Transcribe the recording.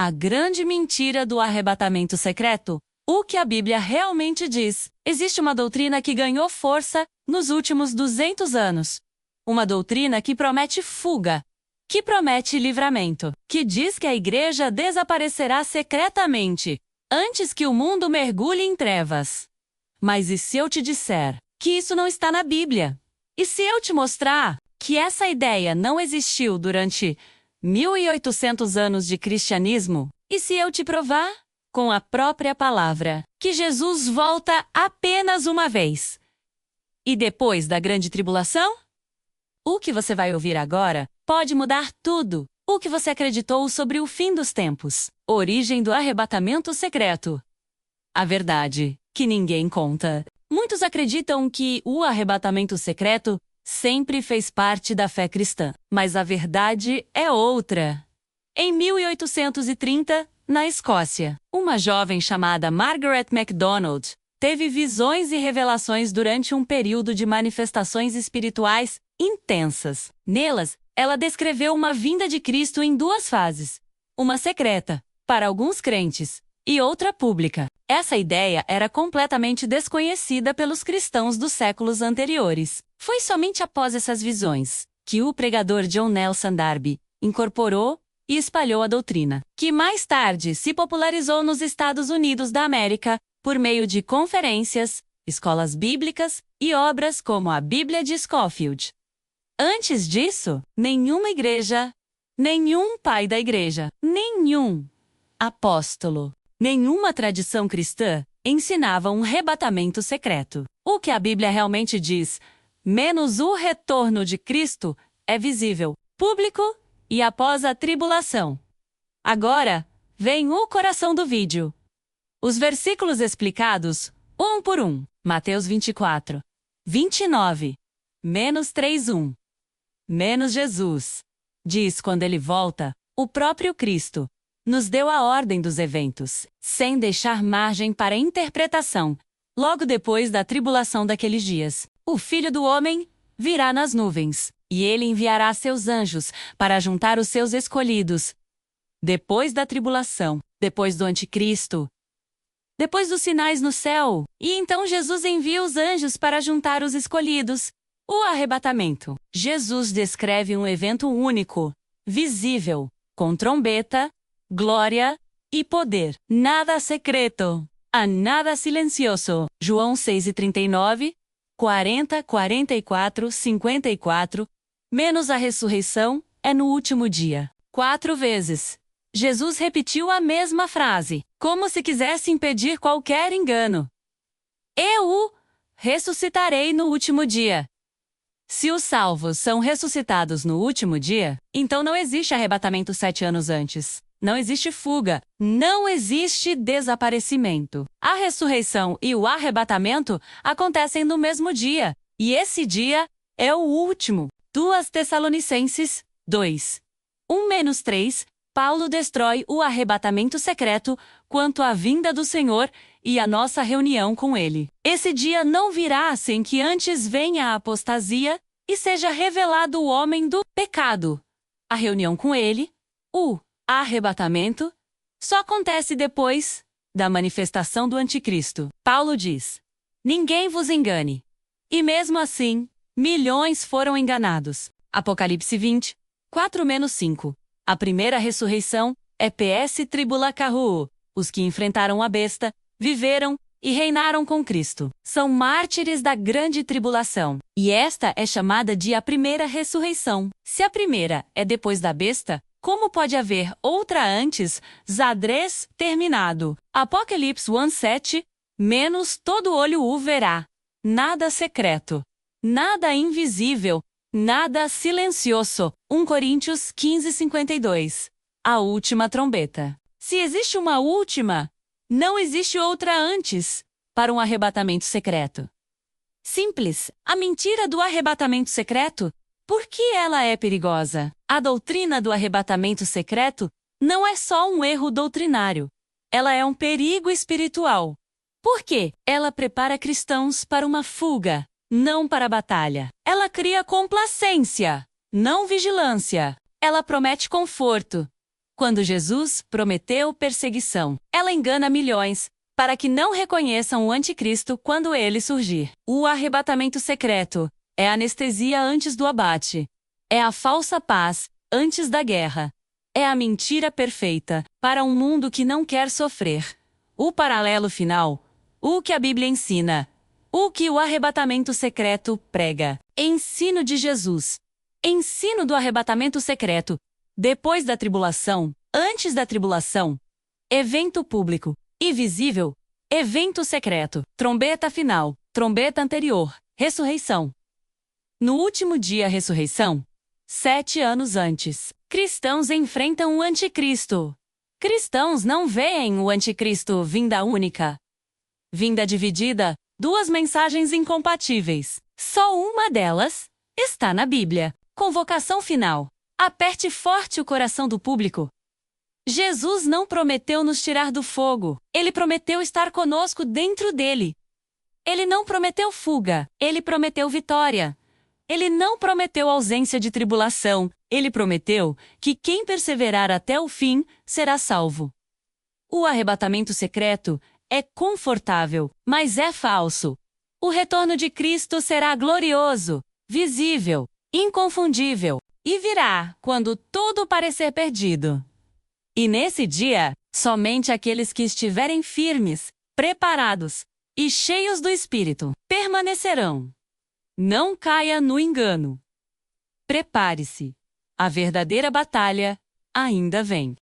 A grande mentira do arrebatamento secreto. O que a Bíblia realmente diz. Existe uma doutrina que ganhou força nos últimos 200 anos. Uma doutrina que promete fuga, que promete livramento, que diz que a igreja desaparecerá secretamente, antes que o mundo mergulhe em trevas. Mas e se eu te disser que isso não está na Bíblia? E se eu te mostrar que essa ideia não existiu durante 1800 anos de cristianismo? E se eu te provar, com a própria palavra, que Jesus volta apenas uma vez? E depois da grande tribulação? O que você vai ouvir agora pode mudar tudo. O que você acreditou sobre o fim dos tempos. Origem do arrebatamento secreto. A verdade que ninguém conta. Muitos acreditam que o arrebatamento secreto sempre fez parte da fé cristã. Mas a verdade é outra. Em 1830, na Escócia, uma jovem chamada Margaret MacDonald teve visões e revelações durante um período de manifestações espirituais intensas. Nelas, ela descreveu uma vinda de Cristo em duas fases. Uma secreta, para alguns crentes, e outra pública. Essa ideia era completamente desconhecida pelos cristãos dos séculos anteriores. Foi somente após essas visões que o pregador John Nelson Darby incorporou e espalhou a doutrina, que mais tarde se popularizou nos Estados Unidos da América por meio de conferências, escolas bíblicas e obras como a Bíblia de Scofield. Antes disso, nenhuma igreja, nenhum pai da igreja, nenhum apóstolo, nenhuma tradição cristã ensinava um arrebatamento secreto. O que a Bíblia realmente diz, menos o retorno de Cristo, é visível, público e após a tribulação. Agora, vem o coração do vídeo. Os versículos explicados, um por um. Mateus 24, 29, menos 3:1. Menos Jesus. Diz quando ele volta, o próprio Cristo nos deu a ordem dos eventos, sem deixar margem para interpretação. Logo depois da tribulação daqueles dias, o Filho do Homem virá nas nuvens, e ele enviará seus anjos para juntar os seus escolhidos. Depois da tribulação, depois do anticristo, depois dos sinais no céu, e então Jesus envia os anjos para juntar os escolhidos. O arrebatamento. Jesus descreve um evento único, visível, com trombeta, glória e poder. Nada secreto, a nada silencioso. João 6:39, 40, 44, 54, menos a ressurreição, é no último dia. 4 vezes. Jesus repetiu a mesma frase, como se quisesse impedir qualquer engano. Eu ressuscitarei no último dia. Se os salvos são ressuscitados no último dia, então não existe arrebatamento 7 anos antes. Não existe fuga. Não existe desaparecimento. A ressurreição e o arrebatamento acontecem no mesmo dia. E esse dia é o último. 2 Tessalonicenses 2. 1-3, Paulo destrói o arrebatamento secreto quanto à vinda do Senhor e a nossa reunião com Ele. Esse dia não virá sem que antes venha a apostasia e seja revelado o homem do pecado. A reunião com Ele, o arrebatamento, só acontece depois da manifestação do anticristo. Paulo diz: ninguém vos engane. E mesmo assim, milhões foram enganados. Apocalipse 20, 4-5. A primeira ressurreição é PS Tribula Carroo. Os que enfrentaram a besta, viveram e reinaram com Cristo. São mártires da grande tribulação. E esta é chamada de a primeira ressurreição. Se a primeira é depois da besta, como pode haver outra antes, Zadrez terminado? Apocalipse 1:7, menos todo olho o verá. Nada secreto, nada invisível, nada silencioso. 1 Coríntios 15:52. A última trombeta. Se existe uma última, não existe outra antes para um arrebatamento secreto. Simples. A mentira do arrebatamento secreto. Por que ela é perigosa? A doutrina do arrebatamento secreto não é só um erro doutrinário. Ela é um perigo espiritual. Por quê? Ela prepara cristãos para uma fuga, não para a batalha. Ela cria complacência, não vigilância. Ela promete conforto, Quando Jesus prometeu perseguição, ela engana milhões, para que não reconheçam o anticristo quando ele surgir. O arrebatamento secreto é a anestesia antes do abate. É a falsa paz antes da guerra. É a mentira perfeita para um mundo que não quer sofrer. O paralelo final. O que a Bíblia ensina. O que o arrebatamento secreto prega. Ensino de Jesus. Ensino do arrebatamento secreto. Depois da tribulação, antes da tribulação. Evento público e visível. Evento secreto. Trombeta final. Trombeta anterior. Ressurreição. No último dia, ressurreição. 7 anos antes, cristãos enfrentam o anticristo. Cristãos não veem o anticristo vinda única. Vinda dividida, 2 mensagens incompatíveis. Só uma delas está na Bíblia. Convocação final. Aperte forte o coração do público. Jesus não prometeu nos tirar do fogo. Ele prometeu estar conosco dentro dele. Ele não prometeu fuga. Ele prometeu vitória. Ele não prometeu ausência de tribulação. Ele prometeu que quem perseverar até o fim será salvo. O arrebatamento secreto é confortável, mas é falso. O retorno de Cristo será glorioso, visível, inconfundível, e virá quando tudo parecer perdido. E nesse dia, somente aqueles que estiverem firmes, preparados e cheios do Espírito permanecerão. Não caia no engano. Prepare-se. A verdadeira batalha ainda vem.